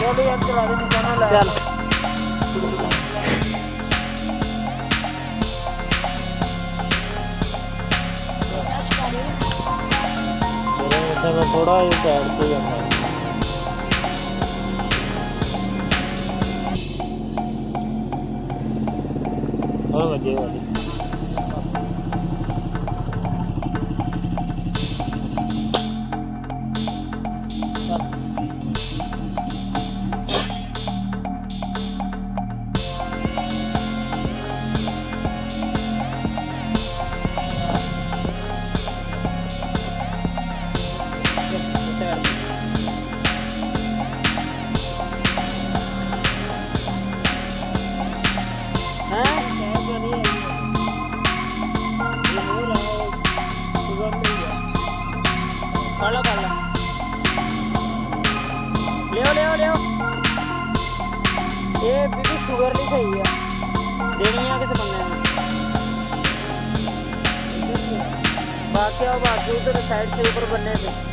चलो यार चला दे निकालना ला चल मैं थोड़ा ही साइड पे जाना और बजे वाली खाला खाला ले ये बीबी शुगर नहीं सही है देनी है किसी बंदे ने बाकी आओ बाकी उधर साइड से ऊपर बनने से